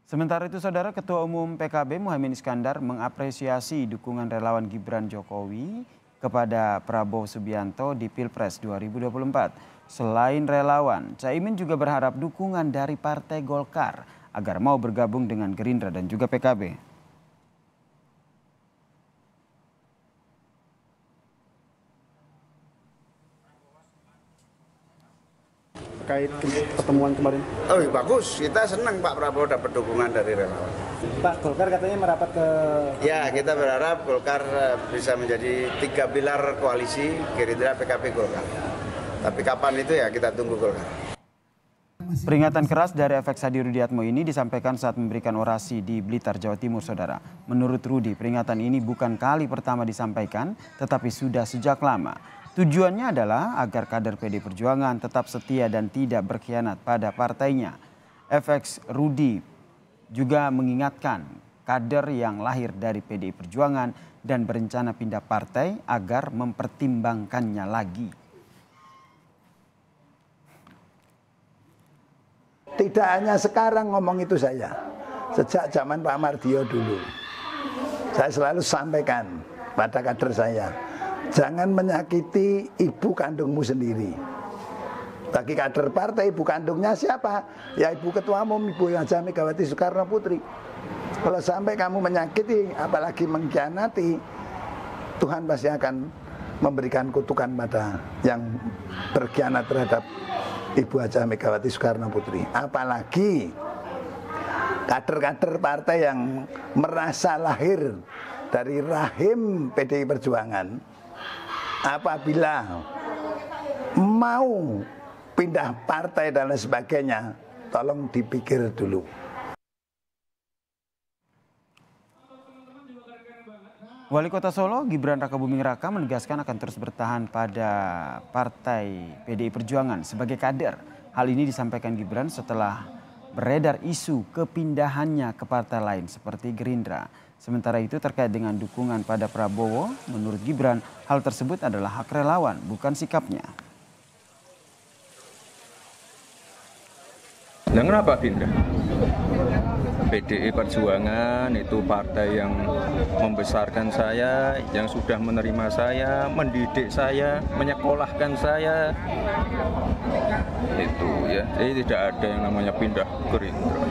Sementara itu, Saudara, Ketua Umum PKB Muhaimin Iskandar mengapresiasi dukungan relawan Gibran Jokowi kepada Prabowo Subianto di Pilpres 2024. Selain relawan, Caimin juga berharap dukungan dari Partai Golkar agar mau bergabung dengan Gerindra dan juga PKB. Terkait pertemuan kemarin. Oh bagus, kita senang Pak Prabowo dapat dukungan dari relawan. Pak, Golkar katanya merapat ke... Ya, kita berharap Golkar bisa menjadi 3 pilar koalisi Gerindra, PKB, Golkar. Tapi kapan itu ya kita tunggu Golkar. Peringatan keras dari FX Hadi Rudiatmo ini disampaikan saat memberikan orasi di Blitar, Jawa Timur, Saudara. Menurut Rudi, peringatan ini bukan kali pertama disampaikan, tetapi sudah sejak lama. Tujuannya adalah agar kader PD Perjuangan tetap setia dan tidak berkhianat pada partainya. FX Rudi juga mengingatkan kader yang lahir dari PDI Perjuangan dan berencana pindah partai agar mempertimbangkannya lagi. Tidak hanya sekarang ngomong itu saya, sejak zaman Pak Mardiono dulu. Saya selalu sampaikan pada kader saya, jangan menyakiti ibu kandungmu sendiri. Bagi kader partai, ibu kandungnya siapa? Ya ibu ketua umum, Ibu Haja Megawati Soekarno Putri. Kalau sampai kamu menyakiti, apalagi mengkhianati, Tuhan pasti akan memberikan kutukan pada yang berkhianat terhadap Ibu Haja Megawati Soekarno Putri. Apalagi kader-kader partai yang merasa lahir dari rahim PDI Perjuangan, apabila mau pindah partai dan lain sebagainya, tolong dipikir dulu. Wali Kota Solo, Gibran Rakabuming Raka menegaskan akan terus bertahan pada Partai PDI Perjuangan sebagai kader. Hal ini disampaikan Gibran setelah beredar isu kepindahannya ke partai lain seperti Gerindra. Sementara itu terkait dengan dukungan pada Prabowo, menurut Gibran hal tersebut adalah hak relawan, bukan sikapnya. Nah, kenapa pindah? PDI Perjuangan itu partai yang membesarkan saya, yang sudah menerima saya, mendidik saya, menyekolahkan saya. Itu ya, jadi tidak ada yang namanya pindah Gerindra.